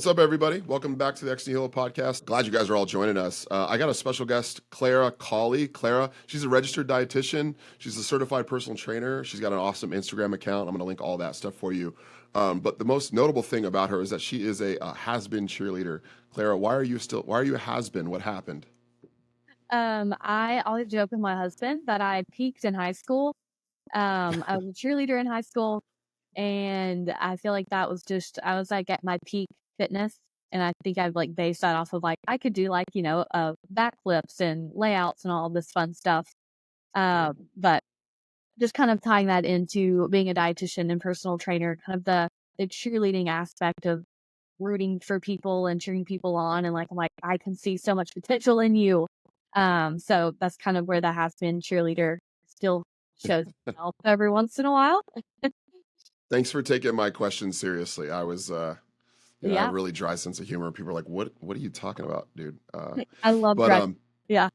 What's up, everybody? Welcome back to the XD Hilo podcast. Glad you guys are all joining us. I got a special guest, Clara Collie. Clara, she's a registered dietitian. She's a certified personal trainer. She's got an awesome Instagram account. I'm going to link all that stuff for you. But the most notable thing about her is that she is a has-been cheerleader. Clara, why are you a has-been? What happened? I always joke with my husband that I peaked in high school. I was a cheerleader in high school, and I feel like that was I was like at my peak fitness. And I think I've like based that off of like, I could do like, backflips and layouts and all this fun stuff. But just kind of tying that into being a dietitian and personal trainer, kind of the cheerleading aspect of rooting for people and cheering people on. And like, I'm like, I can see so much potential in you. So that's kind of where the has been cheerleader still shows itself every once in a while. Thanks for taking my question seriously. I was, I have a Yeah. really dry sense of humor. People are like, "What are you talking about, dude?" I love But dress. Yeah.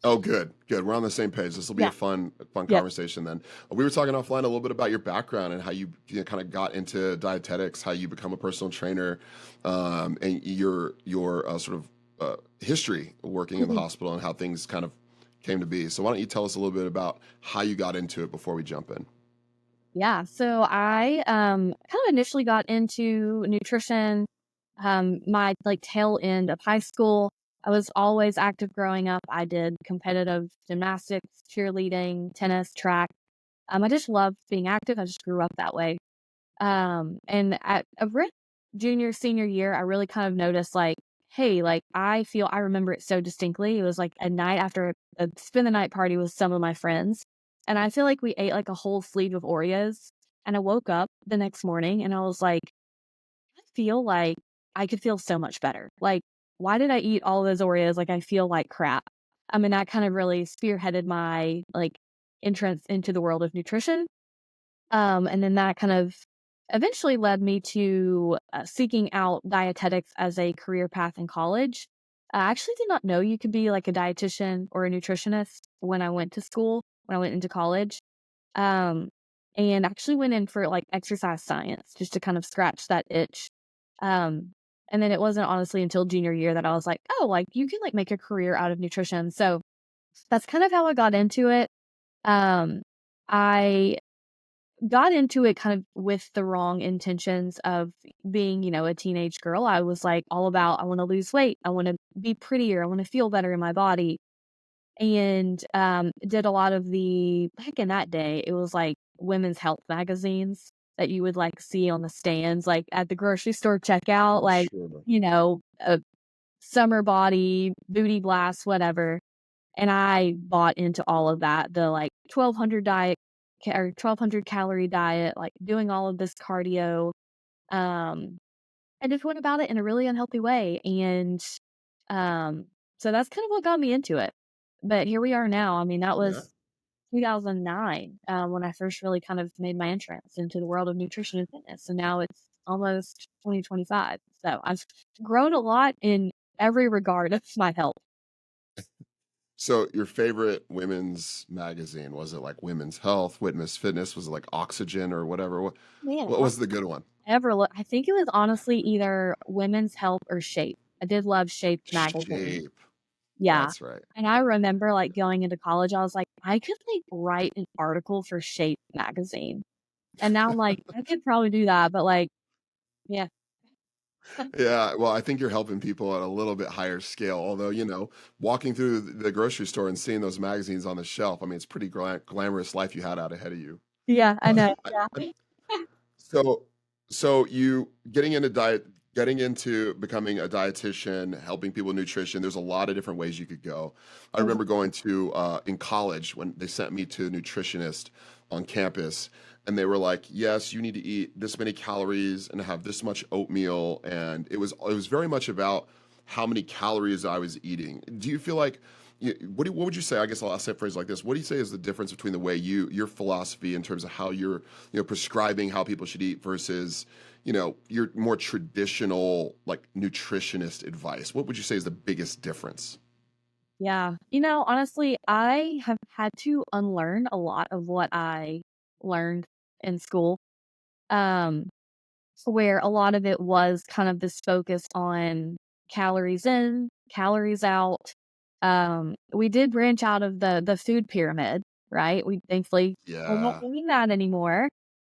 Oh, good, good. We're on the same page. This will be Yeah. a fun Yeah. conversation then. We were talking offline a little bit about your background and how kind of got into dietetics, how you become a personal trainer, and your sort of history working in the Mhm. hospital and how things kind of came to be. So why don't you tell us a little bit about how you got into it before we jump in? Yeah. So I kind of initially got into nutrition my like tail end of high school. I was always active growing up. I did competitive gymnastics, cheerleading, tennis, track. I just loved being active. I just grew up that way. And at around junior, senior year, I really kind of noticed like, hey, like I remember it so distinctly. It was like a night after a spend the night party with some of my friends. And I feel like we ate like a whole sleeve of Oreos. And I woke up the next morning and I was like, I feel like I could feel so much better. Like, why did I eat all those Oreos? Like, I feel like crap. I mean, that kind of really spearheaded my like entrance into the world of nutrition. And then that kind of eventually led me to seeking out dietetics as a career path in college. I actually did not know you could be like a dietitian or a nutritionist when I went to school, when I went into college. Um, and actually went in for like exercise science just to kind of scratch that itch. Um, and then it wasn't honestly until junior year that I was like, oh, like you can like make a career out of nutrition. So that's kind of how I got into it. Um, I got into it kind of with the wrong intentions of being, a teenage girl. I was like all about, I want to lose weight. I want to be prettier. I want to feel better in my body. And did a lot of back in that day, it was like women's health magazines that you would like see on the stands, like at the grocery store checkout, like, Sure. a summer body, booty blast, whatever. And I bought into all of that, the like 1200 diet or 1200 calorie diet, like doing all of this cardio. Um, I just went about it in a really unhealthy way. And um, so that's kind of what got me into it. But here we are now. I mean, that Yeah. was 2009 when I first really kind of made my entrance into the world of nutrition and fitness. And now it's almost 2025. So I've grown a lot in every regard of my health. So your favorite women's magazine, was it like Women's Health, Witness Fitness? Was it like Oxygen or whatever? Man, What was the good one? I think it was honestly either Women's Health or Shape. I did love Shape magazine. Shape. Yeah. That's right. And I remember like going into college, I was like, I could like write an article for Shape magazine. And now I'm like, I could probably do that, but like, yeah. Yeah, well, I think you're helping people at a little bit higher scale. Although, walking through the grocery store and seeing those magazines on the shelf, I mean, it's pretty glamorous life you had out ahead of you. Yeah, I know. I, Yeah. So, so you getting into becoming a dietitian, helping people with nutrition. There's a lot of different ways you could go. I Mhm. remember going to in college when they sent me to a nutritionist on campus, and they were like, "Yes, you need to eat this many calories and have this much oatmeal," and it was very much about how many calories I was eating. Do you feel like what would you say? I guess I'll say a phrase like this. What do you say is the difference between the way your philosophy in terms of how you're prescribing how people should eat versus, your more traditional like nutritionist advice? What would you say is the biggest difference? Yeah. Honestly, I have had to unlearn a lot of what I learned in school. Um, where a lot of it was kind of this focus on calories in, calories out. We did branch out of the food pyramid, right? We thankfully are not Yeah. doing that anymore.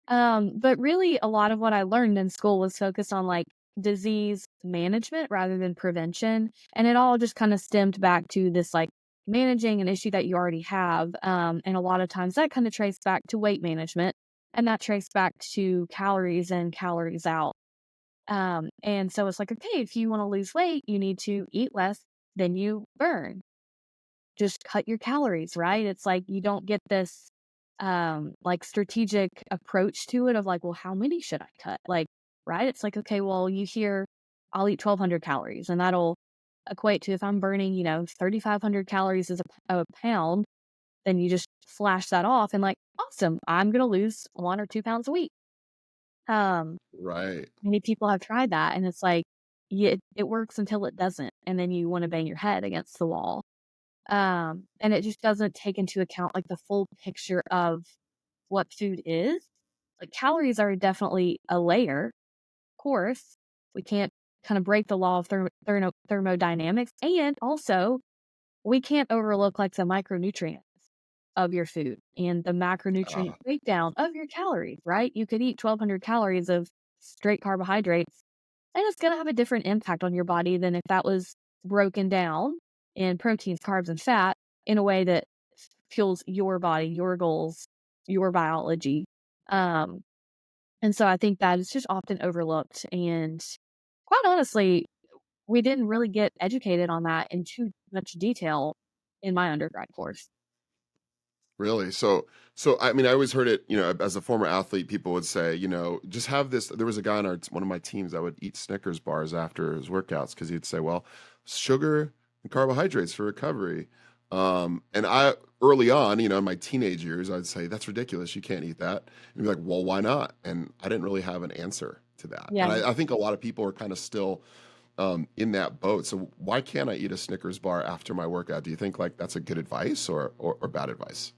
But really a lot of what I learned in school was focused on like disease management rather than prevention. And it all just kind of stemmed back to this like managing an issue that you already have. And a lot of times that kind of traced back to weight management and that traced back to calories in, calories out. And so it's like, okay, if you want to lose weight, you need to eat less than you burn. Just cut your calories, right? It's like you don't get this like strategic approach to it of like, well, how many should I cut? Like, right? It's like, okay, well, you hear I'll eat 1200 calories and that'll equate to if I'm burning, 3500 calories as a pound, then you just flash that off and like, awesome, I'm going to lose 1 or 2 pounds a week. Um Right. Many people have tried that and it's like, yeah, it works until it doesn't. And then you want to bang your head against the wall. And it just doesn't take into account like the full picture of what food is. Like calories are definitely a layer, of course. We can't kind of break the law of thermodynamics. And also, we can't overlook like the micronutrients of your food and the macronutrient Uh, breakdown of your calories, right? You could eat 1200 calories of straight carbohydrates and it's going to have a different impact on your body than if that was broken down in proteins, carbs, and fat in a way that fuels your body, your goals, your biology. Um, and so I think that is just often overlooked. And quite honestly, we didn't really get educated on that in too much detail in my undergrad course. Really? So I mean, I always heard it, as a former athlete, people would say, just have this. There was a guy on one of my teams that would eat Snickers bars after his workouts because he'd say, well, sugar and carbohydrates for recovery. And I early on, in my teenage years, I'd say that's ridiculous. You can't eat that. And be like, well, why not? And I didn't really have an answer to that. Yeah. And I think a lot of people are kind of still in that boat. So why can't I eat a Snickers bar after my workout? Do you think like that's a good advice or bad advice?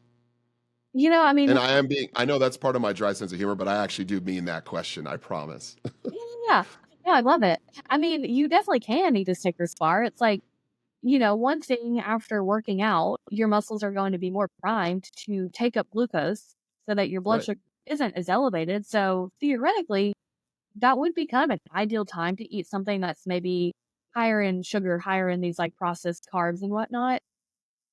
I mean, And I know that's part of my dry sense of humor, but I actually do mean that question. I promise. yeah, yeah. Yeah, I love it. I mean, you definitely can eat a Snickers bar. It's like, one thing after working out, your muscles are going to be more primed to take up glucose so that your blood Right. sugar isn't as elevated. So theoretically, that would be kind of an ideal time to eat something that's maybe higher in sugar, higher in these like processed carbs and whatnot.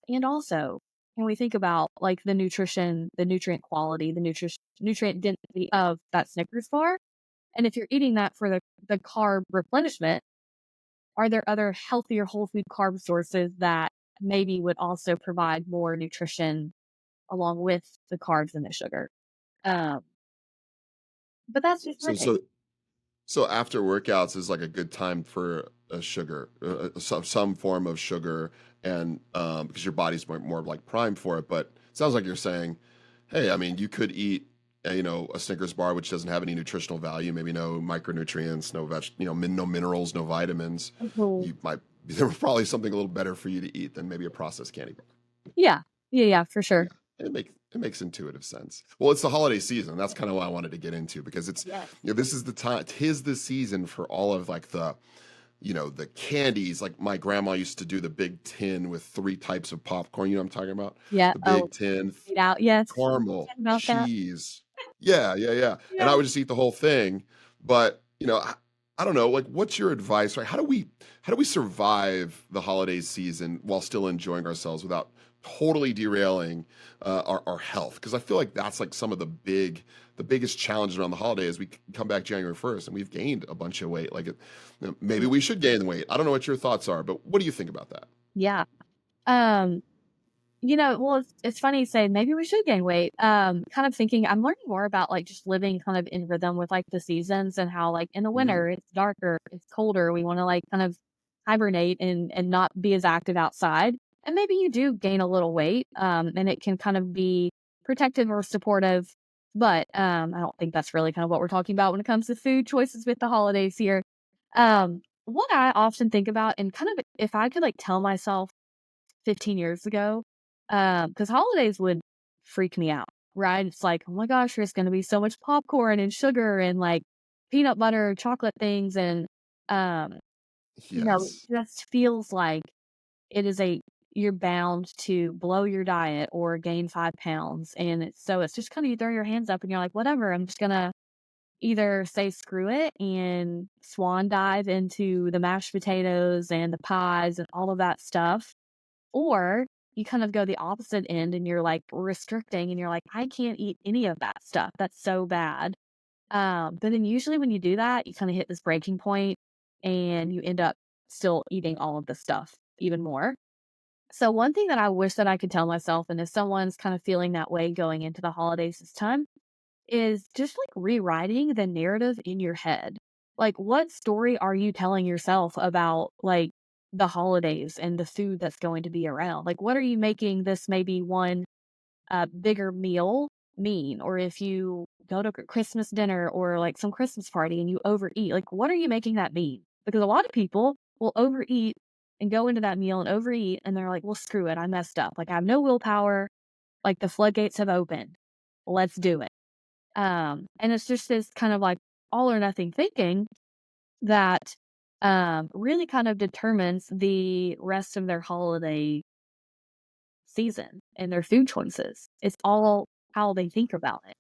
And also, when we think about like the nutrition, the nutrient quality, the nutrient density of that Snickers bar, and if you're eating that for the carb replenishment, are there other healthier whole food carb sources that maybe would also provide more nutrition along with the carbs and the sugar? Um, but that's just my So take. so so after workouts is like a good time for a sugar, some form of sugar, and because your body's more like primed for it. But it sounds like you're saying, hey, I mean, you could eat. A Snickers bar which doesn't have any nutritional value, maybe no micronutrients, no no minerals, no vitamins. Mhm. You might there was probably something a little better for you to eat than maybe a processed candy bar. Yeah. Yeah, yeah, for Yeah, sure. it makes intuitive sense. Well, it's the holiday season. That's kind of what I wanted to get into because it's Yes. this is the time. Tis the season for all of like the candies. Like my grandma used to do the big tin with three types of popcorn. You know what I'm talking about? Yeah. The Oh, big tin, eat out. Yes. caramel, About that. cheese. Yeah, yeah, yeah. And Yeah. I would just eat the whole thing. But I don't know. Like, what's your advice? Right? How do we survive the holiday season while still enjoying ourselves without totally derailing our health? Because I feel like that's like some of the biggest challenges around the holiday is we come back January 1st and we've gained a bunch of weight. Like, maybe we should gain weight. I don't know what your thoughts are, but what do you think about that? Yeah. Um, well, it's funny you say maybe we should gain weight. Kind of thinking I'm learning more about like just living kind of in rhythm with like the seasons and how like in the Hmm. winter it's darker, it's colder. We want to like kind of hibernate and not be as active outside. And maybe you do gain a little weight, and it can kind of be protective or supportive. But I don't think that's really kind of what we're talking about when it comes to food choices with the holidays here. What I often think about and kind of if I could like tell myself 15 years ago, because holidays would freak me out, right? It's like, oh my gosh, there's going to be so much popcorn and sugar and like peanut butter, chocolate things, and, um, it Yes. just feels like it is a you're bound to blow your diet or gain 5 pounds, and it's just kinda you throw your hands up and you're like, "Whatever, I'm just gonna either say screw it and swan dive into the mashed potatoes and the pies and all of that stuff," or you kind of go the opposite end and you're, like, restricting and you're like, "I can't eat any of that stuff, that's so bad." But then usually when you do that, you kinda hit this breaking point and you end up still eating all of the stuff even more. So one thing that I wish that I could tell myself, and if someone's kind of feeling that way going into the holidays this time, is just like rewriting the narrative in your head. Like, what story are you telling yourself about like the holidays and the food that's going to be around? Like, what are you making this maybe one bigger meal mean? Or if you go to Christmas dinner or like some Christmas party and you overeat, like, what are you making that mean? Because a lot of people will overeat and go into that meal and overeat and they're like, well, screw it. I messed up. Like, I have no willpower. Like, the floodgates have opened. Let's do it. And it's just this kind of like all or nothing thinking that really kind of determines the rest of their holiday season and their food choices. It's all how they think about it.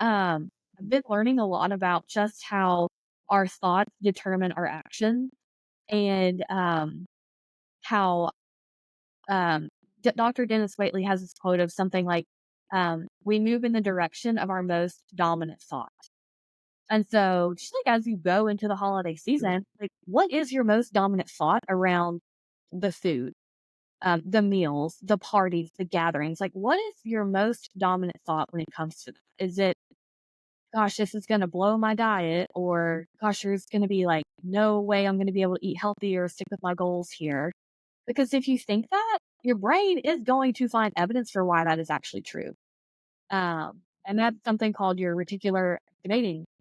I've been learning a lot about just how our thoughts determine our action and how Dr. Dennis Waitley has this quote of something like, we move in the direction of our most dominant thought. And so, just like as you go into the holiday season, like what is your most dominant thought around the food, the meals, the parties, the gatherings? Like, what is your most dominant thought when it comes to that? Is it, gosh, this is going to blow my diet, or gosh, there's going to be like no way I'm going to be able to eat healthy or stick with my goals here? Because if you think that, your brain is going to find evidence for why that is actually true. And that's something called your reticular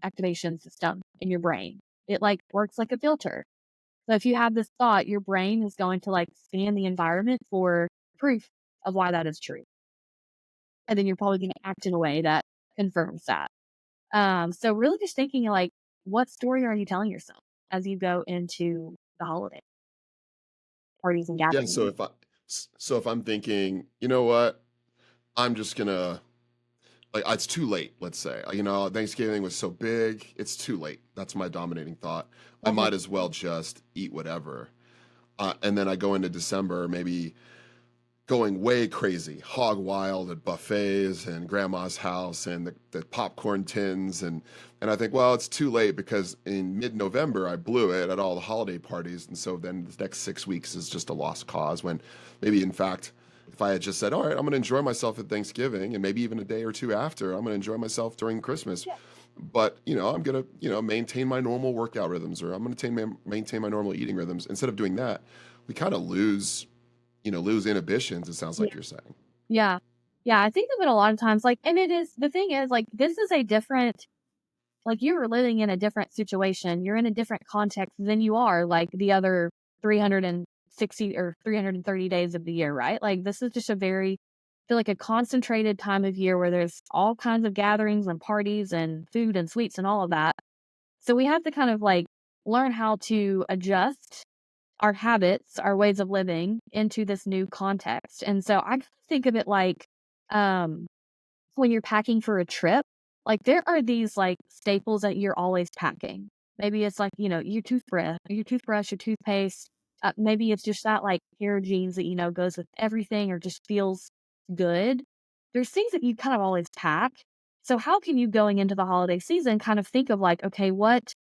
activation system in your brain. It like works like a filter. So if you have this thought, your brain is going to like scan the environment for proof of why that is true. And then you're probably going to act in a way that confirms that. So really just thinking like, what story are you telling yourself as you go into the holiday parties and Yeah, gatherings? so if I'm thinking, you know what, I'm just gonna like it's too late, let's say. Thanksgiving was so big, it's too late. That's my dominating thought. I Mhm. might as well just eat whatever. And then I go into December, maybe going way crazy, hog wild at buffets and grandma's house and the popcorn tins and I think, well, it's too late because in mid-November I blew it at all the holiday parties, and so then the next 6 weeks is just a lost cause when maybe in fact if I had just said, all right, I'm going to enjoy myself at Thanksgiving and maybe even a day or two after, I'm going to enjoy myself during Christmas. Yeah. But I'm going to maintain my normal workout rhythms, or I'm going to maintain my normal eating rhythms. Instead of doing that, we kind of lose inhibitions, it sounds Yeah. like you're saying. Yeah. Yeah. I think of it a lot of times, like, and it is the thing is, like, this is a different, like, you are living in a different situation. You're in a different context than you are, like, the other 360 or 330 days of the year, right? Like, this is just a very, I feel like a concentrated time of year where there's all kinds of gatherings and parties and food and sweets and all of that. So we have to kind of like learn how to adjust our habits, our ways of living into this new context. And so I kind of think of it like, um, when you're packing for a trip, like there are these like staples that you're always packing. Maybe it's like, your toothbrush, your toothpaste. Maybe it's just that like pair of jeans that, goes with everything or just feels good. There's things that you kind of always pack. So how can you going into the holiday season kind of think of like, okay, what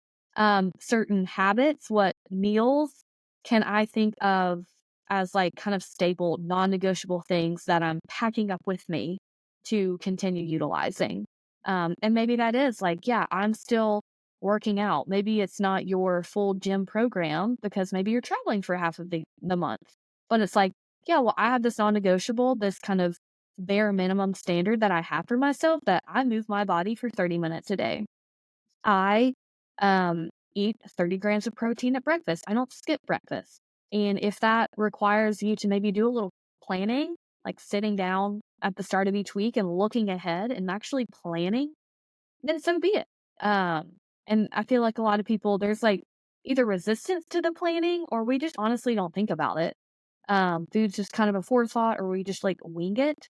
certain habits, what meals can I think of as like kind of staple, non-negotiable things that I'm packing up with me to continue utilizing. And maybe that is like, yeah, I'm still working out. Maybe it's not your full gym program because maybe you're traveling for half of the month. But it's like, yeah, well, I have this non negotiable, this kind of bare minimum standard that I have for myself that I move my body for 30 minutes a day. I eat 30 grams of protein at breakfast. I don't skip breakfast. And if that requires you to maybe do a little planning, like sitting down at the start of each week and looking ahead and actually planning, then so be it. And I feel like a lot of people, there's like either resistance to the planning or we just honestly don't think about it. Food's just kind of a forethought or we just like wing it.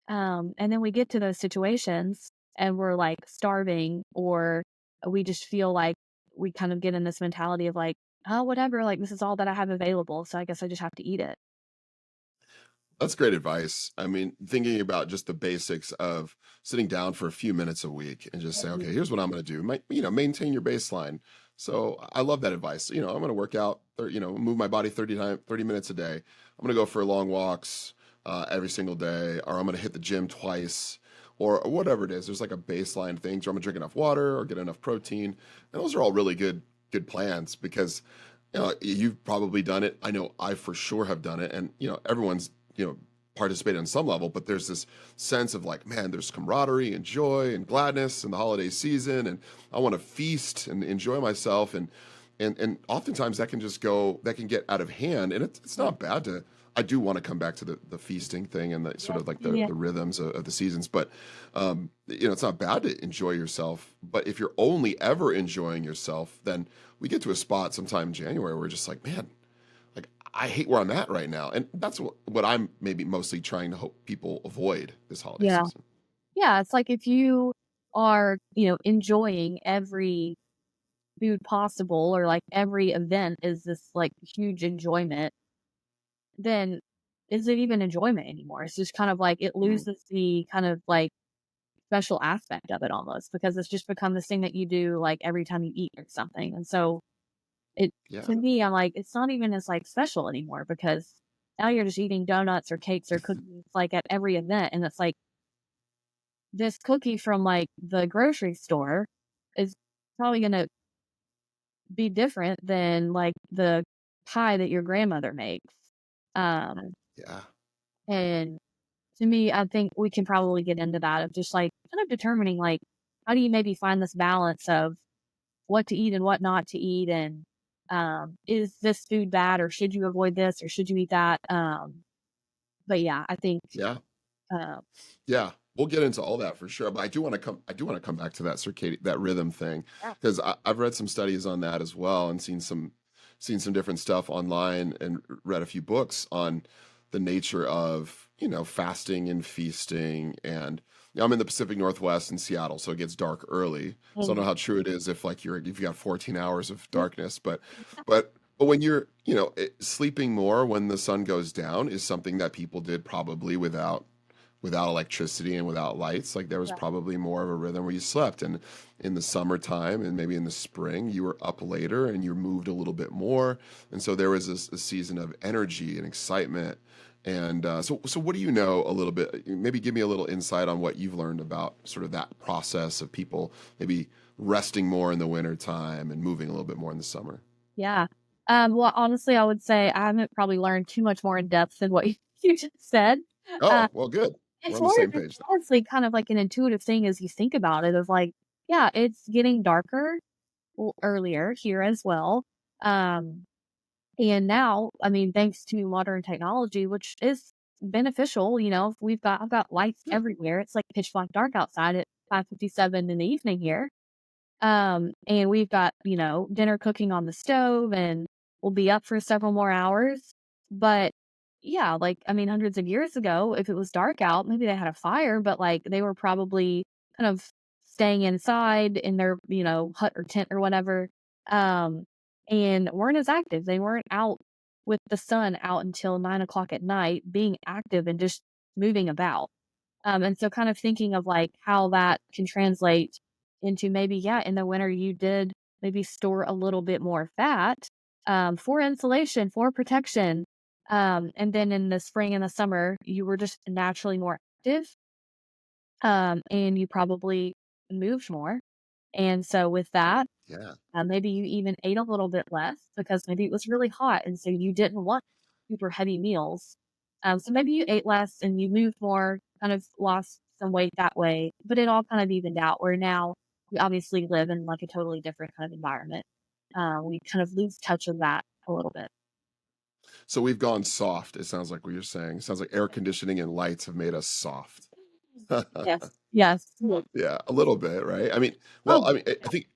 And then we get to those situations and we're like starving or we just feel like we kind of get in this mentality of like, oh, whatever, like this is all that I have available. So I guess I just have to eat it. That's great advice. I mean, thinking about just the basics of sitting down for a few minutes a week and just say, Mhm. okay, here's what I'm going to do. Maintain your baseline. So I love that advice. I'm going to work out, or, move my body 30 minutes a day. I'm going to go for long walks every single day, or I'm going to hit the gym twice, or whatever it is. There's like a baseline thing. So I'm going to drink enough water or get enough protein. And those are all really good plans because you've probably done it. I know I for sure have done it. And, everyone's, participated on some level, but there's this sense of like, man, there's camaraderie and joy and gladness in the holiday season. And I want to feast and enjoy myself. And oftentimes that can get out of hand. And it's not bad I do want to come back to the feasting thing and the sort of like Yeah. the rhythms of the seasons, but it's not bad to enjoy yourself. But if you're only ever enjoying yourself, then we get to a spot sometime in January where we're just like, man, like I hate where I'm at right now. And that's what I'm maybe mostly trying to hope people avoid this holiday Yeah. season. Yeah. It's like if you are, enjoying every food possible or like every event is this like huge enjoyment, then is it even enjoyment anymore? It's just kind of like it Mm, loses the kind of like special aspect of it almost because it's just become this thing that you do like every time you eat or something. And so it yeah. to me, I'm like, it's not even as like special anymore because now you're just eating donuts or cakes or cookies like at every event. And it's like this cookie from like the grocery store is probably gonna be different than like the pie that your grandmother makes. Um Yeah. and to me, I think we can probably get into that of just like kind of determining like how do you maybe find this balance of what to eat and what not to eat and is this food bad or should you avoid this or should you eat that? But yeah, I think Yeah. uh, Yeah, we'll get into all that for sure. But I do want to come back to that that rhythm thing yeah. because I've read some studies on that as well and seen some different stuff online and read a few books on the nature of, fasting and feasting. And I'm in the Pacific Northwest in Seattle, so it gets dark early. So I don't know Mhm. how true it is if like if you got 14 hours of darkness, but when you're, sleeping more when the sun goes down is something that people did probably without electricity and without lights. Like there was Right. probably more of a rhythm where you slept. And in the summertime and maybe in the spring, you were up later and you moved a little bit more. And so there was a season of energy and excitement. And so what do you know a little bit? Maybe give me a little insight on what you've learned about sort of that process of people maybe resting more in the winter time and moving a little bit more in the summer. Yeah. Well, honestly, I would say I haven't probably learned too much more in depth than what you just said. Uh, Oh, well, good. We're it's on the more same just page then. honestly kind of like an intuitive thing as you think about it of like, yeah, it's getting darker earlier here as well. Um, And now, I mean, thanks to modern technology, which is beneficial, I've got lights Yeah. everywhere. It's like pitch black dark outside at 5:57 in the evening here. And we've got, dinner cooking on the stove and we'll be up for several more hours. But yeah, like, I mean, hundreds of years ago, if it was dark out, maybe they had a fire, but like they were probably kind of staying inside in their, hut or tent or whatever. Um, and weren't as active. They weren't out with the sun out until 9 o'clock at night, being active and just moving about. And so kind of thinking of like how that can translate into maybe, yeah, in the winter you did maybe store a little bit more fat for insulation, for protection. And then in the spring and the summer, you were just naturally more active and you probably moved more. And so with that, Yeah. maybe you even ate a little bit less because maybe it was really hot, and so you didn't want super heavy meals. So maybe you ate less and you moved more, kind of lost some weight that way, but it all kind of evened out. Where now we obviously live in like a totally different kind of environment. We kind of lose touch of that a little bit. So we've gone soft. It sounds like what you're saying. It sounds like air conditioning and lights have made us soft. Yes. Yes. Yeah. Yeah, a little bit, right? I mean, well, Oh, I mean, I think.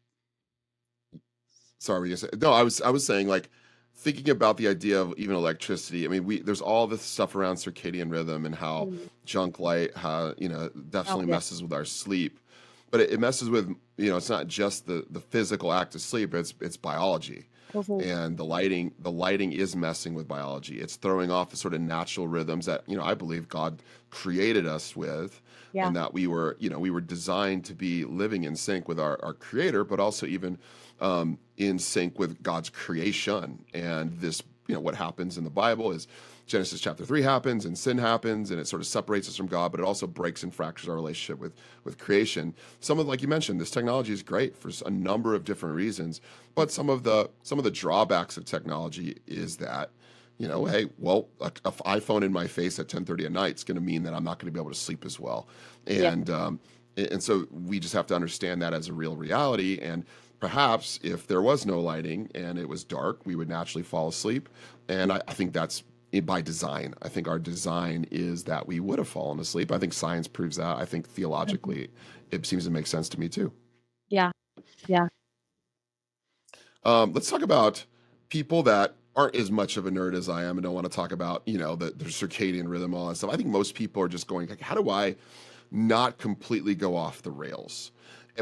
Sorry, were you gonna say? No, I was saying like thinking about the idea of even electricity. I mean, we there's all this stuff around circadian rhythm and how Mm. junk light, Oh, definitely yeah. messes with our sleep. But it messes with, it's not just the physical act of sleep, it's biology. Mhm. And the lighting is messing with biology. It's throwing off the sort of natural rhythms that, I believe God created us with, Yeah. and that we were designed to be living in sync with our creator, but also even in sync with God's creation. And this, what happens in the Bible is Genesis chapter 3 happens and sin happens and it sort of separates us from God, but it also breaks and fractures our relationship with creation. Like you mentioned, this technology is great for a number of different reasons, but some of the drawbacks of technology is that, hey, well, a iPhone in my face at 10:30 at night is going to mean that I'm not going to be able to sleep as well. Yeah. And so we just have to understand that as a real reality. And perhaps if there was no lighting and it was dark, we would naturally fall asleep. And I think that's by design. I think our design is that we would have fallen asleep. I think science proves that. I think Mhm. theologically, it seems to make sense to me too. Yeah. Yeah. Let's talk about people that aren't as much of a nerd as I am and don't want to talk about, the circadian rhythm, all that stuff. I think most people are just going, like, how do I not completely go off the rails?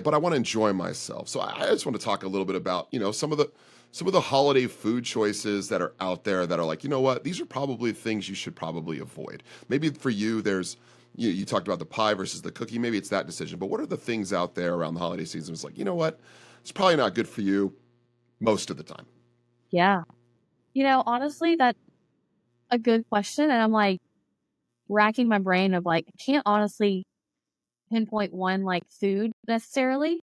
But I want to enjoy myself. So I just want to talk a little bit about, some of the holiday food choices that are out there that are like, you know what, these are probably things you should probably avoid. Maybe for you, you talked about the pie versus the cookie. Maybe it's that decision. But what are the things out there around the holiday season? It's like, you know what, it's probably not good for you most of the time. Yeah. Honestly, that's a good question. And I'm like racking my brain of like, I can't honestly pinpoint one like food necessarily.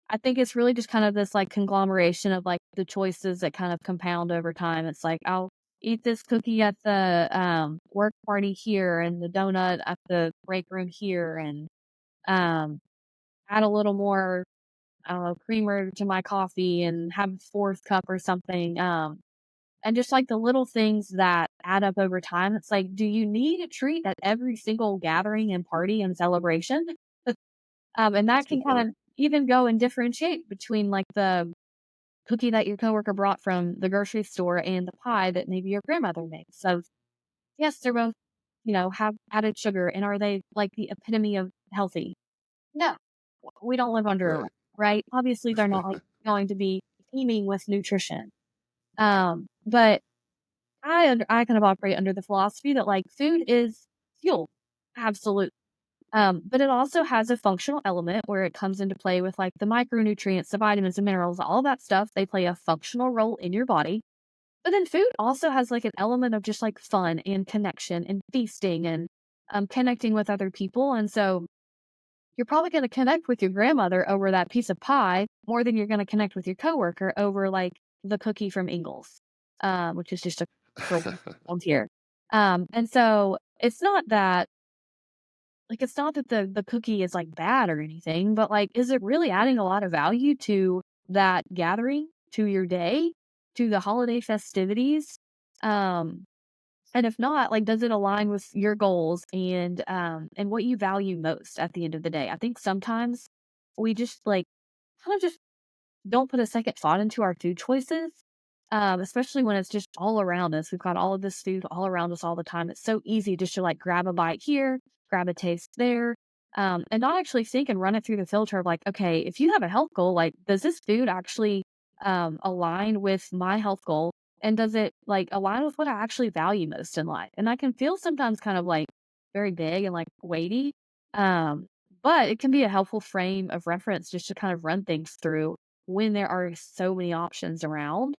I think it's really just kind of this like conglomeration of like the choices that kind of compound over time. It's like I'll eat this cookie at the work party here and the donut at the break room here and um add a little more I don't know, creamer to my coffee and have a fourth cup or something. And just like the little things that add up over time. It's like, do you need a treat at every single gathering and party and celebration? And That's that a good can kind point. of even go and differentiate between like the cookie that your coworker brought from the grocery store and the pie that maybe your grandmother makes. So yes, they're both, have added sugar. And are they like the epitome of healthy? No, we don't live under a rock, Right. right? Obviously, they're not like going to be teeming with nutrition. But I kind of operate under the philosophy that like food is fuel, absolutely. But it also has a functional element where it comes into play with like the micronutrients, the vitamins and minerals, all that stuff. They play a functional role in your body. But then food also has like an element of just like fun and connection and feasting and connecting with other people. And so you're probably going to connect with your grandmother over that piece of pie more than you're going to connect with your coworker over like the cookie from Ingles, which is just a girl volunteer. And so it's not that the cookie is like bad or anything, but like, is it really adding a lot of value to that gathering, to your day, to the holiday festivities? Um, and if not, like, does it align with your goals and what you value most at the end of the day? I think sometimes we just like kind of just don't put a second thought into our food choices, especially when it's just all around us. We've got all of this food all around us all the time. It's so easy just to like grab a bite here, grab a taste there, and not actually think and run it through the filter of like, okay, if you have a health goal, like, does this food actually align with my health goal? And does it like align with what I actually value most in life? And I can feel sometimes kind of like very big and like weighty. Um, but it can be a helpful frame of reference just to kind of run things through when there are so many options around,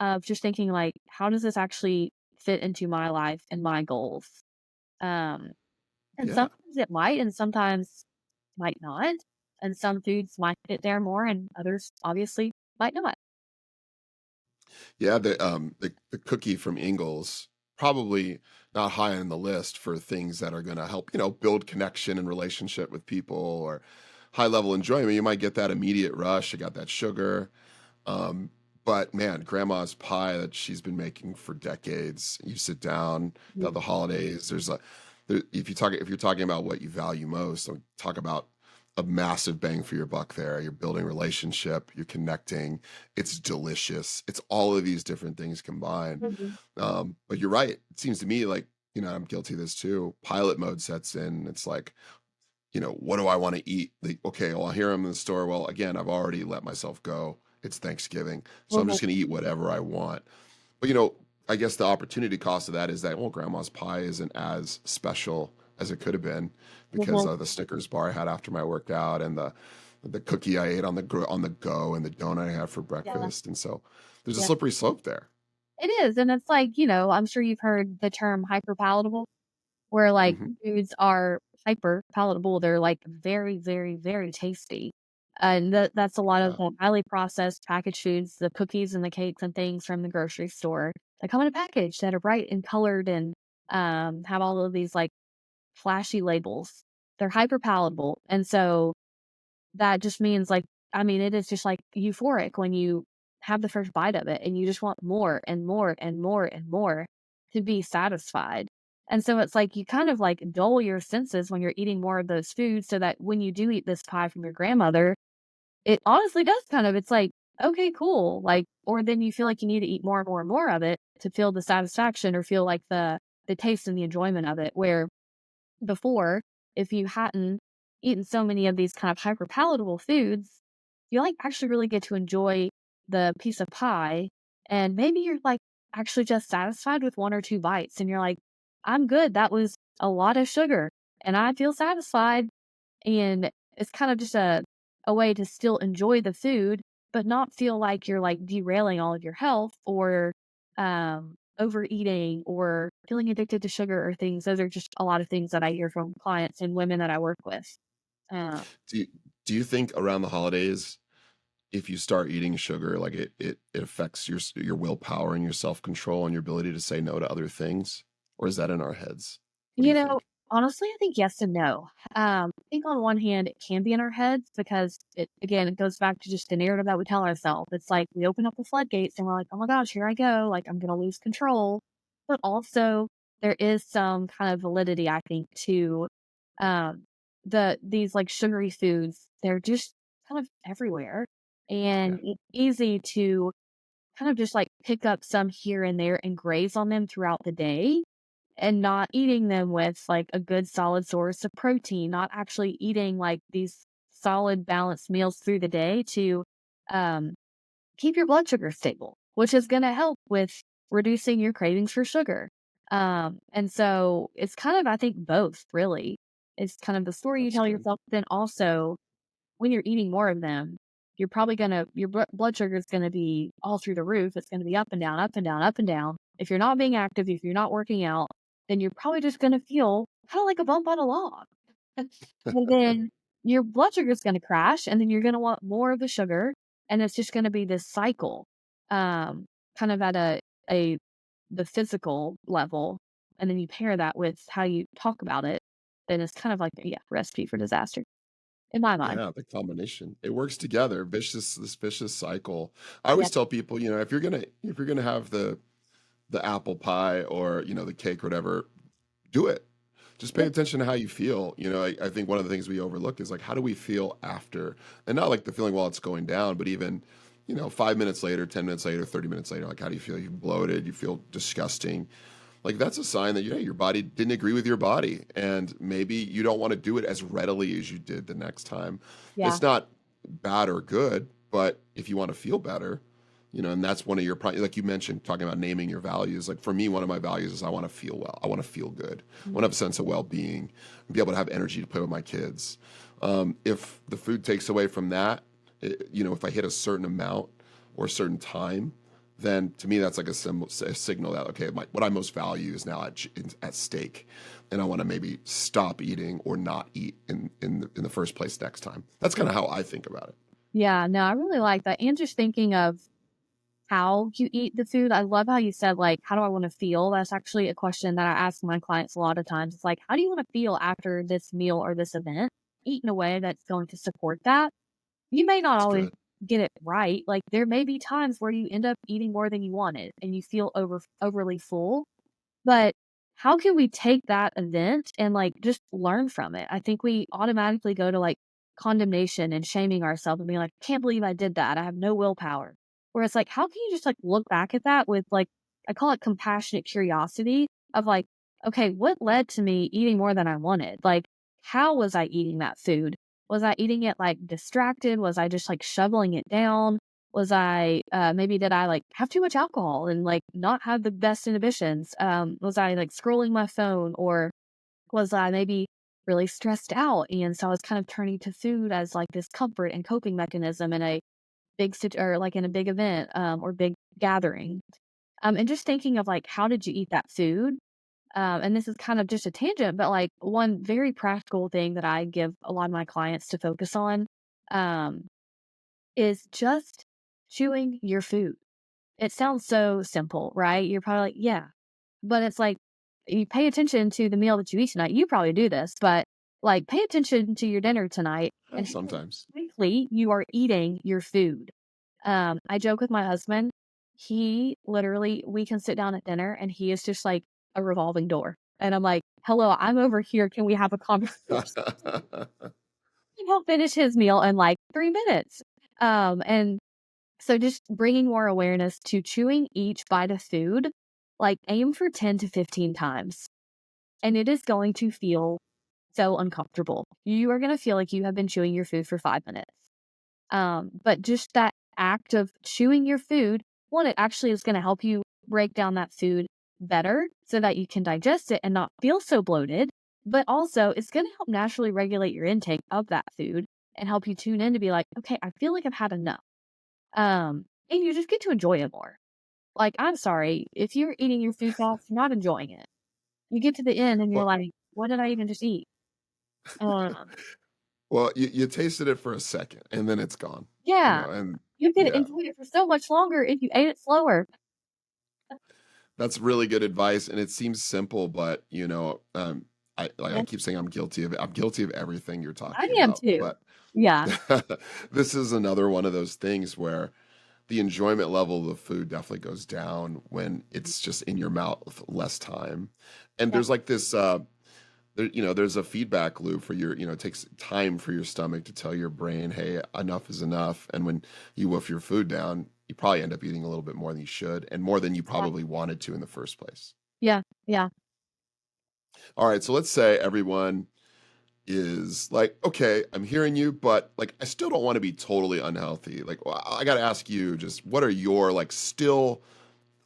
of just thinking like, how does this actually fit into my life and my goals? Um, and Yeah. sometimes it might, and sometimes might not. And some foods might fit there more, and others obviously might not. Yeah, the cookie from Ingles probably not high on the list for things that are going to help, build connection and relationship with people or high level enjoyment. You might get that immediate rush. You got that sugar. Um, but man, grandma's pie that she's been making for decades. You sit down, the holidays. If you're talking about what you value most, so talk about a massive bang for your buck there. You're building relationship, you're connecting, it's delicious. It's all of these different things combined. Mhm. But you're right. It seems to me like, I'm guilty of this too. Pilot mode sets in. It's like, what do I want to eat? Like, okay, well, here I'm in the store. Well, again, I've already let myself go. It's Thanksgiving. So I'm Mhm. just going to eat whatever I want. But, I guess the opportunity cost of that is that, well, grandma's pie isn't as special as it could have been because Mhm. the Snickers bar I had after my workout and the cookie I ate on the go and the donut I had for Yeah. breakfast. And so there's a Yeah. slippery slope there. It is. And it's like, I'm sure you've heard the term hyperpalatable, where like Hmm. foods are hyper palatable. They're like very, very, very tasty. And that's a lot of Yeah. highly processed packaged foods, the cookies and the cakes and things from the grocery store that come in a package that are bright and colored and have all of these like flashy labels. They're hyper palatable. And so that just means like, I mean, it is just like euphoric when you have the first bite of it and you just want more and more and more and more to be satisfied. And so it's like you kind of like dull your senses when you're eating more of those foods so that when you do eat this pie from your grandmother, it honestly does kind of, it's like, okay, cool. Like, or then you feel like you need to eat more and more and more of it to feel the satisfaction or feel like the taste and the enjoyment of it. Where before, if you hadn't eaten so many of these kind of hyper palatable foods, you like actually really get to enjoy the piece of pie. And maybe you're like actually just satisfied with one or two bites and you're like, I'm good. That was a lot of sugar and I feel satisfied. And it's kind of just a way to still enjoy the food, but not feel like you're like derailing all of your health or overeating or feeling addicted to sugar or things. Those are just a lot of things that I hear from clients and women that I work with. Uh, Do you, do you think around the holidays, if you start eating sugar, like it affects your willpower and your self-control and your ability to say no to other things? Or is that in our heads? What do You you know, think? honestly, I think yes and no. I think on one hand, it can be in our heads because it goes back to just the narrative that we tell ourselves. It's like we open up the floodgates and we're like, oh my gosh, here I go. Like I'm going to lose control. But also there is some kind of validity, I think, to, um, these like sugary foods. They're just kind of everywhere Yeah. and it's easy to kind of just like pick up some here and there and graze on them throughout the day and not eating them with like a good solid source of protein, not actually eating like these solid balanced meals through the day to um, keep your blood sugar stable, which is going to help with reducing your cravings for sugar. And so it's kind of, I think, both really. It's kind of the story you That's tell good. yourself, but then also when you're eating more of them, you're probably gonna your blood sugar is gonna be all through the roof. It's gonna be up and down, up and down, up and down. If you're not being active, if you're not working out, then you're probably just gonna feel kind of like a bump on a log. And then your blood sugar is gonna crash, and then you're gonna want more of the sugar, and it's just gonna be this cycle, um, kind of at a the physical level, and then you pair that with how you talk about it, then it's kind of like yeah, recipe for disaster in my mind. Yeah, the combination. It works together. This vicious cycle. I Yeah. always tell people, if you're gonna have the apple pie or, the cake or whatever, do it. Just pay attention to how you feel. I think one of the things we overlook is like, how do we feel after? And not like the feeling while it's going down, but even, 5 minutes later, 10 minutes later, 30 minutes later, like, how do you feel? You bloated, you feel disgusting. Like, that's a sign that, your body didn't agree with your body. And maybe you don't want to do it as readily as you did the next time. Yeah. It's not bad or good, but if you want to feel better, and that's one of your, like you mentioned, talking about naming your values. Like for me, one of my values is I want to feel well. I want to feel good. I want to have a sense of well-being, be able to have energy to play with my kids. If the food takes away from that, if I hit a certain amount or a certain time, then to me that's like a signal that okay, what I most value is now at stake, and I want to maybe stop eating or not eat in the first place next time. That's kind of how I think about it. Yeah, no, I really like that. And just thinking of how you eat the food. I love how you said, like, how do I want to feel? That's actually a question that I ask my clients a lot of times. It's like, how do you want to feel after this meal or this event? Eat in a way that's going to support that. You may not It's always good. get it right. Like, there may be times where you end up eating more than you wanted and you feel overly full. But how can we take that event and like just learn from it? I think we automatically go to like condemnation and shaming ourselves and being like, can't believe I did that. I have no willpower. Where it's like, how can you just like look back at that with like, I call it compassionate curiosity of like, okay, what led to me eating more than I wanted? Like, how was I eating that food? Was I eating it like distracted? Was I just like shoveling it down? Was I, maybe did I like have too much alcohol and like not have the best inhibitions? Was I like scrolling my phone, or was I maybe really stressed out? And so I was kind of turning to food as like this comfort and coping mechanism in a or like in a big event, or big gathering. And just thinking of like, how did you eat that food? And this is kind of just a tangent, but like one very practical thing that I give a lot of my clients to focus on, um, is just chewing your food. It sounds so simple, right? You're probably like, yeah, but it's like, you pay attention to the meal that you eat tonight. You probably do this, but like pay attention to your dinner tonight and how Sometimes. quickly you are eating your food. I joke with my husband. He literally, we can sit down at dinner and he is just like a revolving door. And I'm like, hello, I'm over here. Can we have a conversation? And he'll finish his meal in like 3 minutes. And so just bringing more awareness to chewing each bite of food, like aim for 10 to 15 times. And it is going to feel so uncomfortable. You are going to feel like you have been chewing your food for 5 minutes. But just that act of chewing your food, one, it actually is going to help you break down that food better so that you can digest it and not feel so bloated. But also, it's going to help naturally regulate your intake of that food and help you tune in to be like, okay, I feel like I've had enough. And you just get to enjoy it more. Like, I'm sorry, if you're eating your food fast, you're not enjoying it. You get to the end and you're Well, like, what did I even just eat? Um, well, you tasted it for a second and then it's gone, yeah, and you could yeah, enjoy it for so much longer if you ate it slower. that's really good advice. And it seems simple, but I Yeah, keep saying I'm guilty of it. I'm guilty of everything you're I talking am about. too. But Yeah, this is another one of those things where the enjoyment level of the food definitely goes down when it's just in your mouth less time. And yeah, there's like this there's a feedback loop for it takes time for your stomach to tell your brain, hey, enough is enough. And when you wolf your food down, you probably end up eating a little bit more than you should and more than you yeah, probably wanted to in the first place. yeah, yeah, All right, so let's say everyone is like, okay, I'm hearing you, but like I still don't want to be totally unhealthy. Like I got to ask you, just what are your like still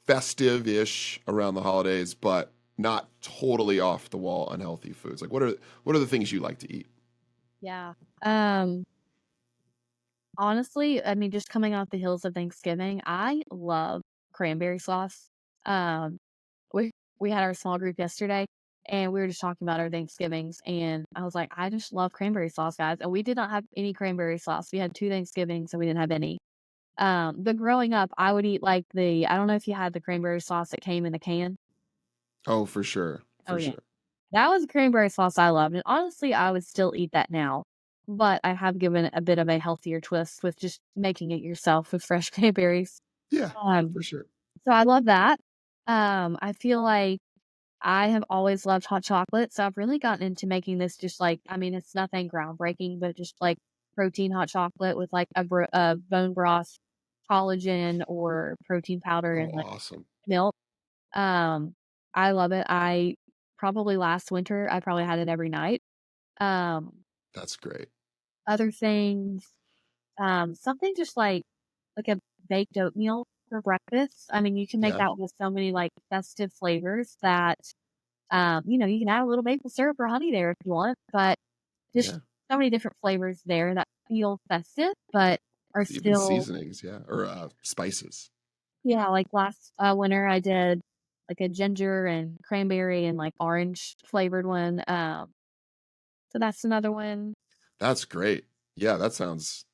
festive-ish around the holidays, but not totally off the wall unhealthy foods? Like what are the things you like to eat? yeah. Um, Honestly, I mean, just coming off the heels of Thanksgiving, I love cranberry sauce. Um, we we had our small group yesterday, and we were just talking about our Thanksgivings, and I was like, I just love cranberry sauce, guys. And we did not have any cranberry sauce. We had 2 Thanksgivings, and we didn't have any. But growing up, I would eat like I don't know if you had the cranberry sauce that came in a can. Oh, for sure, Oh for yeah. sure. That was a cranberry sauce I loved, and honestly, I would still eat that now, but I have given it a bit of a healthier twist with just making it yourself with fresh cranberries. Yeah, Um, for sure. so I love that. I feel like I have always loved hot chocolate, so I've really gotten into making this just like, I mean, it's nothing groundbreaking, but just like protein hot chocolate with like a bone broth, collagen, or protein powder Oh, and like awesome. milk. Um, I love it. I probably last winter, I probably had it every night. Um, That's great. Other things, something just like a baked oatmeal for breakfast. I mean, you can make Yeah, that with so many like festive flavors that, you can add a little maple syrup or honey there if you want, but just yeah. so many different flavors there that feel festive, but are Even still, seasonings, yeah, or spices. yeah, like last winter I did like a ginger and cranberry and like orange flavored one. So that's another one. That's great. Yeah, that sounds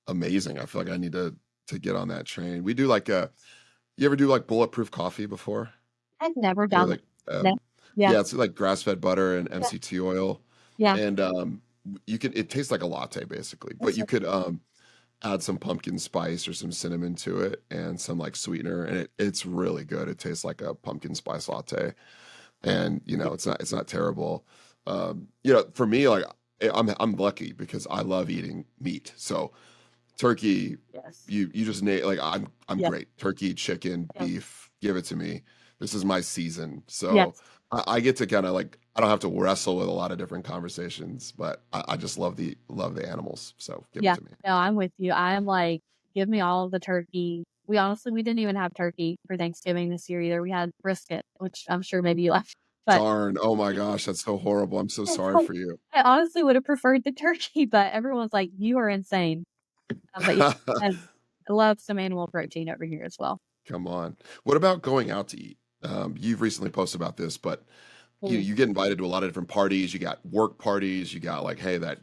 amazing. I feel like I need to get on that train. We do like you ever do like bulletproof coffee before? I've never Or done that. like No. Yeah. yeah, it's like grass-fed butter and Yeah. MCT oil. Yeah. And it tastes like a latte basically, but That's you could add some pumpkin spice or some cinnamon to it and some like sweetener and it's really good. It tastes like a pumpkin spice latte. And it's not terrible. For me, like I'm lucky because I love eating meat. So turkey, Yes. you just like I'm Yep. great. Turkey, chicken, Yep. beef, give it to me. This is my season. So Yes. I get to kind of like I don't have to wrestle with a lot of different conversations, but I just love the animals. So give it Yeah. to me. No, I'm with you. I am like, give me all of the turkey. We didn't even have turkey for Thanksgiving this year either. We had brisket, which I'm sure maybe you left. But Darn. Oh my gosh, that's so horrible. I'm so it's sorry like, for you. I honestly would have preferred the turkey, but everyone's like, you are insane. But yeah, I love some animal protein over here as well. Come on. What about going out to eat? You've recently posted about this, but Mm. you get invited to a lot of different parties. You got work parties. You got like, hey, that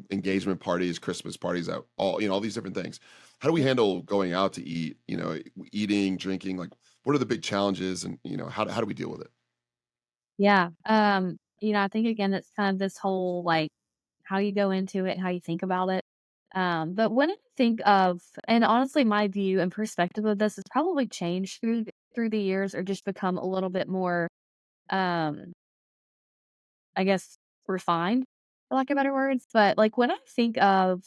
engagement parties, Christmas parties, out all all these different things. How do we handle going out to eat? Eating, drinking. Like, what are the big challenges, and how do we deal with it? Yeah. I think again, it's kind of this whole like how you go into it, how you think about it. But when I think of, and honestly, my view and perspective of this has probably changed through the years, or just become a little bit more, um, I guess, refined, for lack of better words. But like when I think of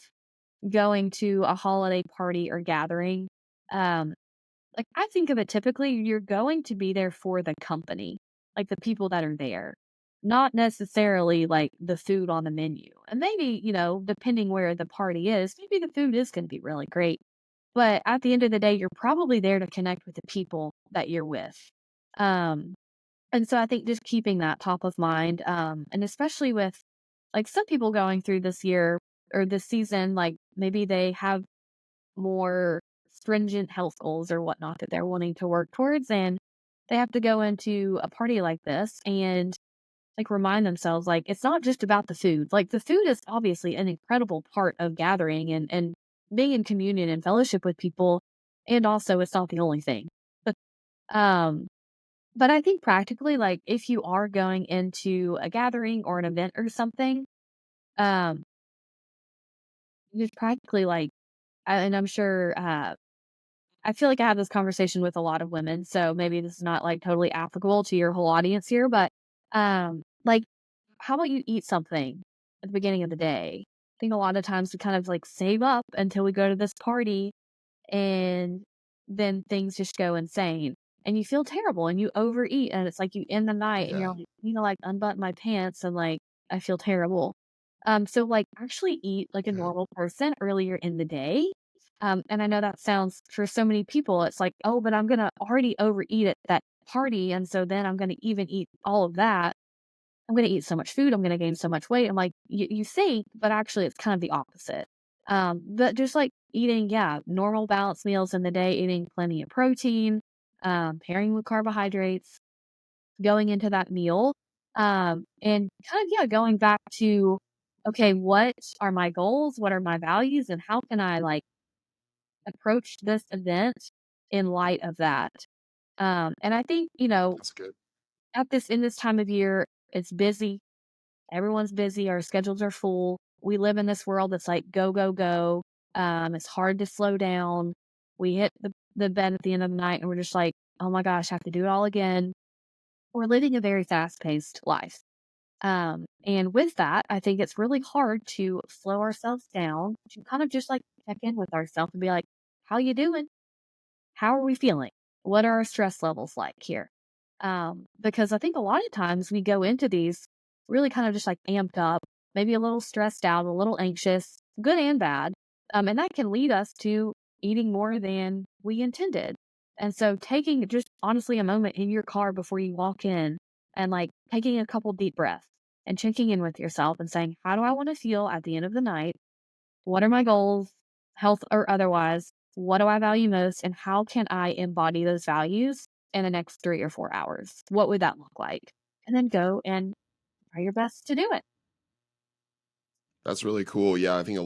going to a holiday party or gathering, um, like, I think of it typically, you're going to be there for the company, like, the people that are there, not necessarily, like, the food on the menu. And maybe, depending where the party is, maybe the food is gonna be really great. But at the end of the day, you're probably there to connect with the people that you're with. Um, and so I think just keeping that top of mind, and especially with, like, some people going through this year or this season, like, maybe they have more stringent health goals or whatnot that they're wanting to work towards. And they have to go into a party like this and like remind themselves, like, it's not just about the food. Like, the food is obviously an incredible part of gathering and being in communion and fellowship with people. And also, it's not the only thing. um, but I think practically, like, if you are going into a gathering or an event or something, um, just practically like, and I'm sure, I feel like I have this conversation with a lot of women, so maybe this is not like totally applicable to your whole audience here, but like how about you eat something at the beginning of the day? I think a lot of times we kind of like save up until we go to this party and then things just go insane and you feel terrible and you overeat and it's like you end the night and Yeah. you're like, like unbutton my pants and like I feel terrible. So like actually eat like a Yeah. normal person earlier in the day. And I know that sounds for so many people, it's like, oh, but I'm gonna already overeat at that party, and so then I'm gonna even eat all of that. I'm gonna eat so much food, I'm gonna gain so much weight. I'm like, you think, but actually it's kind of the opposite. But just like eating, yeah, normal balanced meals in the day, eating plenty of protein, pairing with carbohydrates, going into that meal, and kind of, yeah, going back to, okay, what are my goals? What are my values? And how can I like approach this event in light of that? And I think, That's good. in this time of year, it's busy. Everyone's busy. Our schedules are full. We live in this world that's like go, go, go. It's hard to slow down. We hit the bed at the end of the night and we're just like, oh my gosh, I have to do it all again. We're living a very fast paced life. And with that, I think it's really hard to slow ourselves down, to kind of just like check in with ourselves and be like, how you doing? How are we feeling? What are our stress levels like here? Because I think a lot of times we go into these really kind of just like amped up, maybe a little stressed out, a little anxious, good and bad. And that can lead us to eating more than we intended. And so taking just honestly a moment in your car before you walk in and like taking a couple deep breaths and checking in with yourself and saying, how do I want to feel at the end of the night? What are my goals, health or otherwise? What do I value most? And how can I embody those values in the next 3 or 4 hours? What would that look like? And then go and try your best to do it. That's really cool. Yeah, I think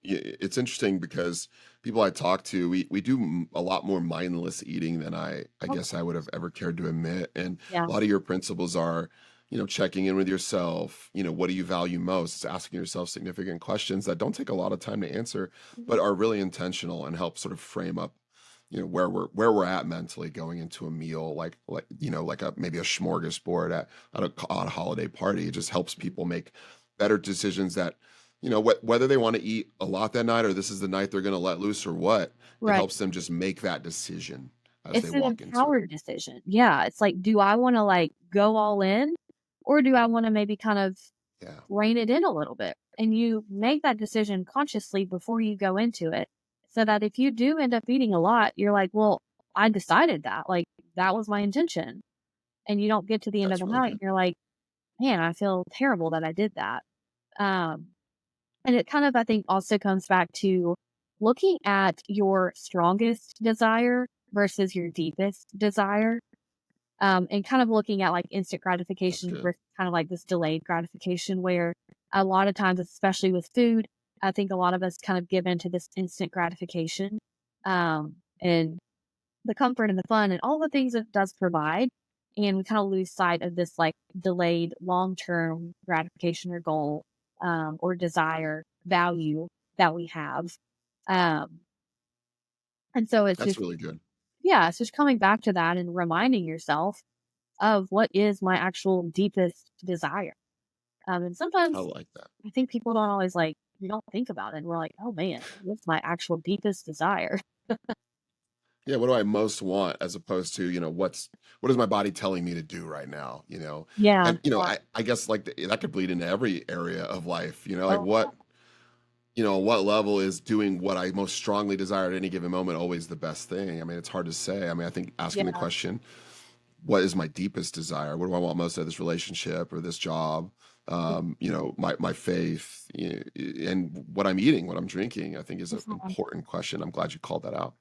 it's interesting because people I talk to, we do a lot more mindless eating than I guess I would have ever cared to admit. And Yeah. a lot of your principles are, checking in with yourself. What do you value most? It's asking yourself significant questions that don't take a lot of time to answer, Mhm. but are really intentional and help sort of frame up, where we're at mentally going into a meal, like a maybe a smorgasbord on a holiday party. It just helps people make better decisions that, whether they want to eat a lot that night or this is the night they're going to let loose or what, it Right. helps them just make that decision as they It's an walk into it. empowered decision. Yeah. It's like, do I want to like go all in, or do I want to maybe kind of Yeah, rein it in a little bit? And you make that decision consciously before you go into it, so that if you do end up eating a lot, you're like, well, I decided that. Like, that was my intention. And you don't get to the end of that's the really night good. and you're like, man, I feel terrible that I did that. Um, and it kind of, I think, also comes back to looking at your strongest desire versus your deepest desire. And kind of looking at like instant That's gratification good. versus kind of like this delayed gratification, where a lot of times, especially with food, I think a lot of us kind of give into this instant gratification, and the comfort and the fun and all the things it does provide. And we kind of lose sight of this like delayed long term gratification or goal, or desire value that we have. Um, and so it's That's just, really good. yeah, it's just coming back to that and reminding yourself of what is my actual deepest desire. And I sometimes like that. I think people don't always like, you don't think about it. And we're like, oh man, what's my actual deepest desire? Yeah, what do I most want as opposed to, what is my body telling me to do right now, Yeah. And, I guess like that could bleed into every area of life, like Oh, what level is doing what I most strongly desire at any given moment always the best thing? I mean, it's hard to say. I mean, I think asking the yeah. question, what is my deepest desire? What do I want most out of this relationship or this job? My faith, and what I'm eating, what I'm drinking, I think is an Yeah. important question. I'm glad you called that out.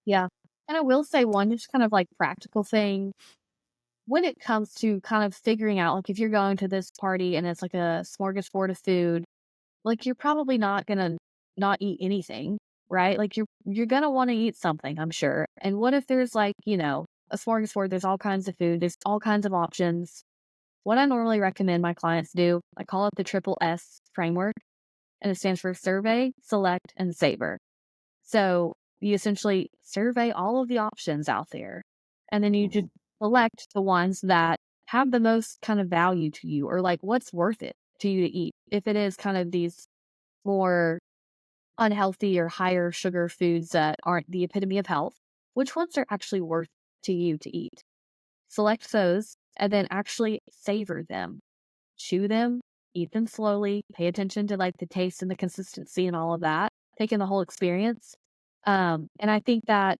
Yeah. And I will say one just kind of like practical thing when it comes to kind of figuring out, like, if you're going to this party and it's like a smorgasbord of food, like, you're probably not gonna not eat anything, right? Like, you're gonna wanna eat something, I'm sure. And what if there's like, a smorgasbord, there's all kinds of food, there's all kinds of options. What I normally recommend my clients do, I call it the triple S framework, and it stands for survey, select, and savor. So you essentially survey all of the options out there, and then you just Mhm. select the ones that have the most kind of value to you, or like what's worth it to you to eat. If it is kind of these more unhealthy or higher sugar foods that aren't the epitome of health, which ones are actually worth to you to eat? Select those and then actually savor them, chew them, eat them slowly, pay attention to like the taste and the consistency and all of that, take in the whole experience. And I think that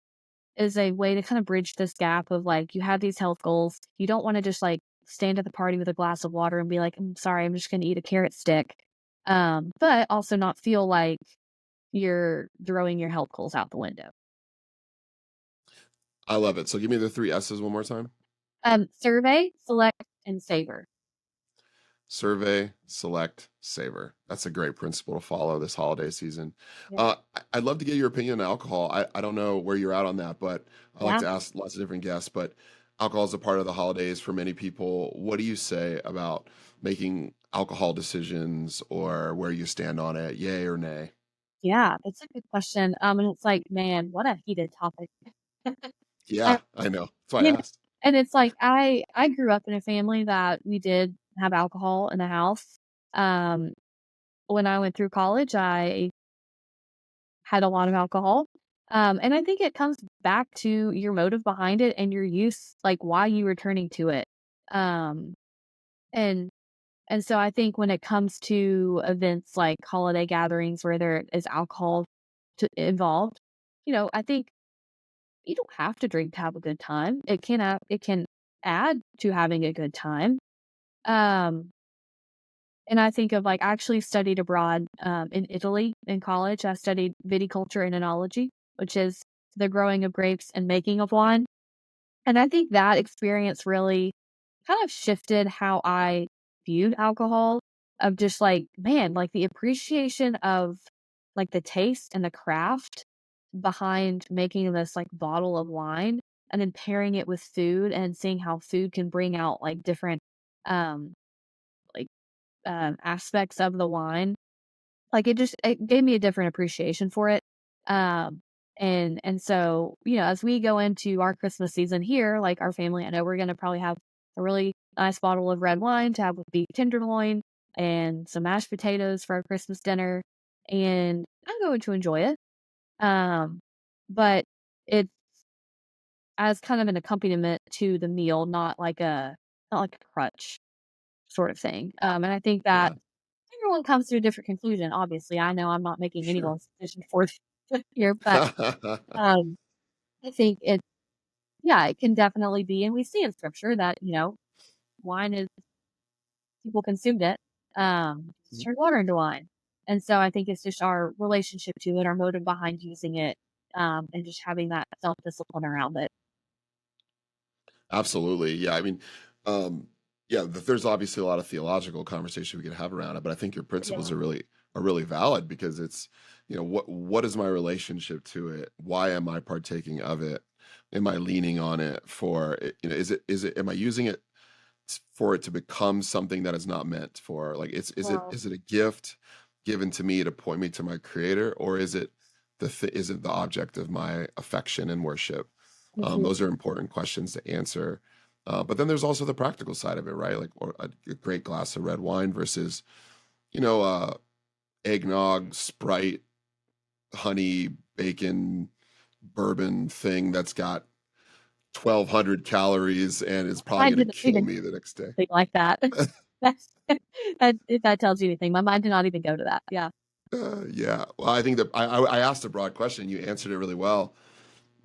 is a way to kind of bridge this gap of like, you have these health goals. You don't want to just like stand at the party with a glass of water and be like, I'm sorry, I'm just going to eat a carrot stick. But also not feel like you're throwing your health goals out the window. I love it. So give me the three S's one more time. Survey, select, and savor. Survey, select, savor. That's a great principle to follow this holiday season. Yeah. I'd love to get your opinion on alcohol. I don't know where you're at on that, but I like Yeah. to ask lots of different guests. But alcohol is a part of the holidays for many people. What do you say about making alcohol decisions or where you stand on it? Yay or nay? Yeah, it's a good question. And it's like, man, what a heated topic. Yeah, I, I know. That's why you I know, asked. and it's like I grew up in a family that we did have alcohol in the house. Um, when I went through college, I had a lot of alcohol. And I think it comes back to your motive behind it and your use, like why you were turning to it. Um, and and so I think when it comes to events like holiday gatherings where there is alcohol involved, I think you don't have to drink to have a good time. It can add to having a good time. Um, and I think of like I actually studied abroad in Italy in college. I studied viticulture and enology, which is the growing of grapes and making of wine. And I think that experience really kind of shifted how I viewed alcohol, of just like, man, like the appreciation of like the taste and the craft behind making this like bottle of wine, and then pairing it with food and seeing how food can bring out like different um like aspects of the wine. Like it gave me a different appreciation for it. Um and so, as we go into our Christmas season here, like our family, I know we're gonna probably have a really nice bottle of red wine to have with beef tenderloin. and some mashed potatoes for our Christmas dinner, and I'm going to enjoy it. Um, but it's as kind of an accompaniment to the meal, not like a crutch sort of thing. And I think that Yeah, everyone comes to a different conclusion. Obviously, I know I'm not making sure. anyone's decision for here, but um, I think yeah, it can definitely be, and we see in scripture that wine is people consumed it, to turn water into wine, and so I think it's just our relationship to it, our motive behind using it, and just having that self discipline around it. Absolutely. Yeah. I mean, um, yeah, there's obviously a lot of theological conversation we could have around it, but I think your principles Yeah. are really valid because it's, what is my relationship to it? Why am I partaking of it? Am I leaning on it for it? Am I using it for it to become something that is not meant for? Like, Well, is it a gift given to me to point me to my creator, or is it the object of my affection and worship? mhm, Those are important questions to answer. But then there's also the practical side of it, right? Like, or a great glass of red wine versus, you know, uh, eggnog, Sprite, honey, bacon, bourbon thing that's got 1,200 calories and is probably mine going to didn't kill even me the next day. think like that. That's if that tells you anything, my mind did not even go to that. Yeah. Yeah. Well, I think that I asked a broad question. You answered it really well.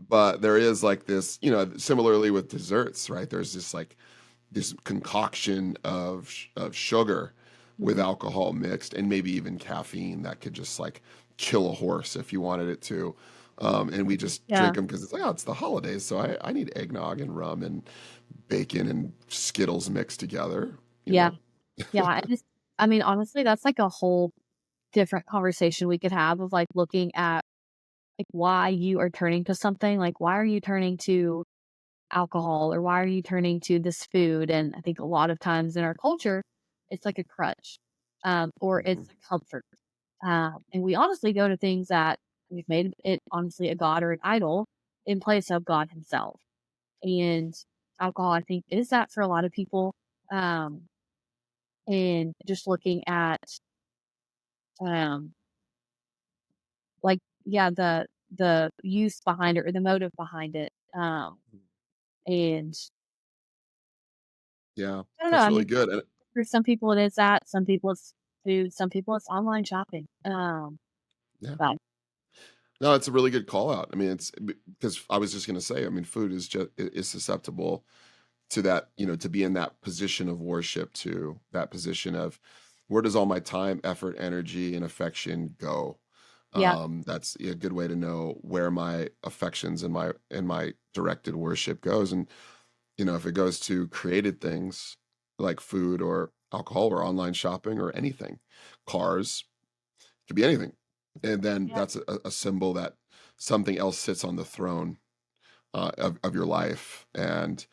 But there is like this, similarly with desserts, right? There's this concoction of sugar with Mhm. alcohol mixed and maybe even caffeine that could just like kill a horse if you wanted it to. And we just drink Yeah. them because it's like, oh, it's the holidays. So I need eggnog and rum and bacon and Skittles mixed together, you Yeah. know? Yeah. I mean, honestly, that's like a whole different conversation we could have of like looking at like why you are turning to something. Like, why are you turning to alcohol or why are you turning to this food? And I think a lot of times in our culture, it's like a crutch, or Mhm. it's a comfort. And we honestly go to things that we've made it honestly a god or an idol in place of God Himself. And alcohol, I think, is that for a lot of people. Um, and just looking at, um, like, yeah, the use behind it or the motive behind it. And Yeah, I don't know. that's I really mean, good. And for some people, it is that. Some people, it's food. Some people, it's online shopping. yeah, But no, it's a really good call out. I mean, it's because I was just going to say, I mean, food is susceptible to that, to be in that position of worship, to that position of where does all my time, effort, energy, and affection go? yeah, That's a good way to know where my affections and my directed worship goes. And if it goes to created things like food or alcohol or online shopping or anything, cars, could be anything. And then yeah, that's a symbol that something else sits on the throne of your life. And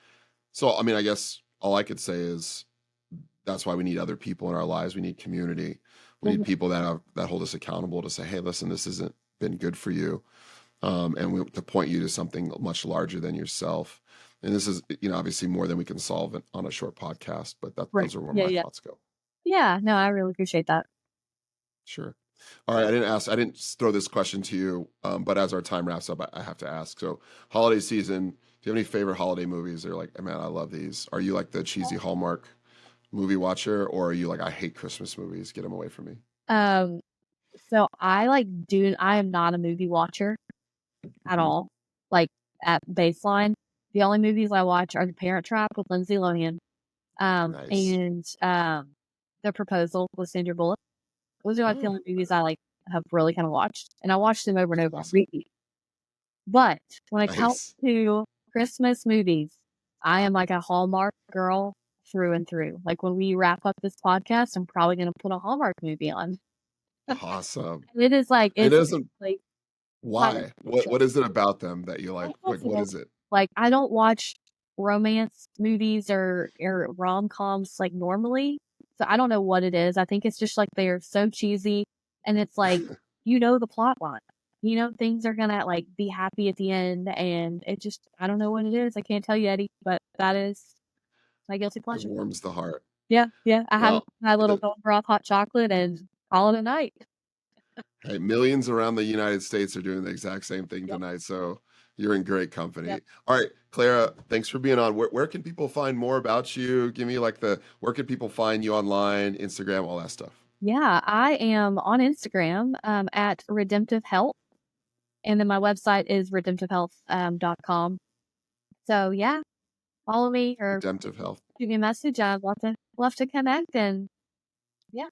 so, I mean, I guess all I could say is that's why we need other people in our lives. We need community. We need mhm, people that hold us accountable to say, "Hey, listen, this hasn't been good for you," and to point you to something much larger than yourself. And this is, obviously more than we can solve on a short podcast. But right. those are where Yeah, my yeah, thoughts go. yeah. No, I really appreciate that. Sure. All right. I didn't throw this question to you, but as our time wraps up, I have to ask. So, holiday season. Do you have any favorite holiday movies? They're like, man, I love these. Are you like the cheesy Hallmark movie watcher, or are you like, I hate Christmas movies, get them away from me? Um, so I am not a movie watcher at Hmm. all. Like at baseline, the only movies I watch are The Parent Trap with Lindsay Lohan, Nice. and The Proposal with Sandra Bullock. Those are like the Oh, only movies I like have really kind of watched, and I watched them over and over on awesome. repeat. But when it comes Nice. to Christmas movies, I am like a Hallmark girl through and through. Like when we wrap up this podcast, I'm probably gonna put a Hallmark movie on. Awesome. And it is like It it's isn't. like my Why? What is it about them that you I like? don't Like, what know. is it? Like I don't watch romance movies or rom-coms like normally. So I don't know what it is. I think it's just like they're so cheesy and it's like the plot line. Things are gonna like be happy at the end and it just I don't know what it is. I can't tell you, Eddie, but that is my guilty It pleasure. warms the heart. Yeah, yeah. I have Well, my little the, bone broth hot chocolate and call it a night. hey, millions around the United States are doing the exact same thing Yep, tonight. So you're in great yep. company. All right, Clara, thanks for being on. Where can people find more about you? Give me like where can people find you online, Instagram, all that stuff? Yeah, I am on Instagram at Redemptive Health, and then my website is redemptivehealth.com. So yeah, follow me or Redemptive Health. shoot me a message. I'd love to connect, and yeah,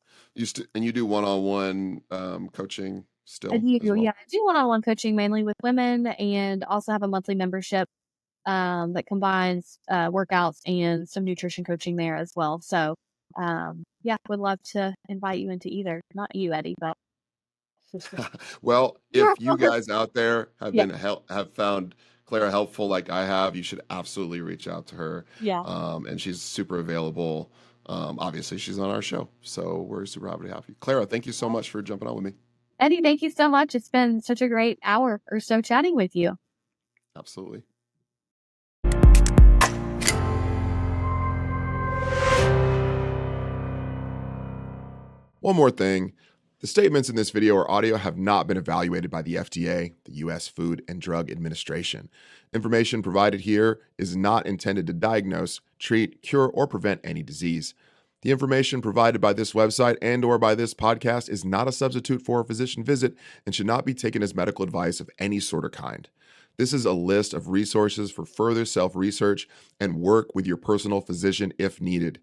And you do one-on-one coaching I still do. as Yeah, well? I do one-on-one coaching mainly with women, and also have a monthly membership that combines workouts and some nutrition coaching there as well. So yeah, would love to invite you into either. Not you, Eddie, but Well, if you guys out there yeah, have found Clara helpful like I have, you should absolutely reach out to her. yeah. And she's super available. Obviously, she's on our show, so we're super happy to have you. Clara, thank you so much for jumping on with me. Eddie, thank you so much. It's been such a great hour or so chatting with you. Absolutely. One more thing. The statements in this video or audio have not been evaluated by the FDA, the U.S. Food and Drug Administration. Information provided here is not intended to diagnose, treat, cure, or prevent any disease. The information provided by this website and or by this podcast is not a substitute for a physician visit and should not be taken as medical advice of any sort or kind. This is a list of resources for further self-research and work with your personal physician if needed.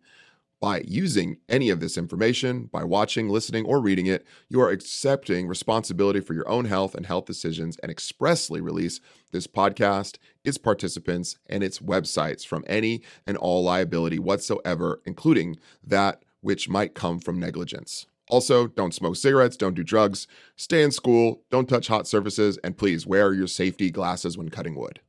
By using any of this information, by watching, listening, or reading it, you are accepting responsibility for your own health and health decisions and expressly release this podcast, its participants, and its websites from any and all liability whatsoever, including that which might come from negligence. Also, don't smoke cigarettes, don't do drugs, stay in school, don't touch hot surfaces, and please wear your safety glasses when cutting wood.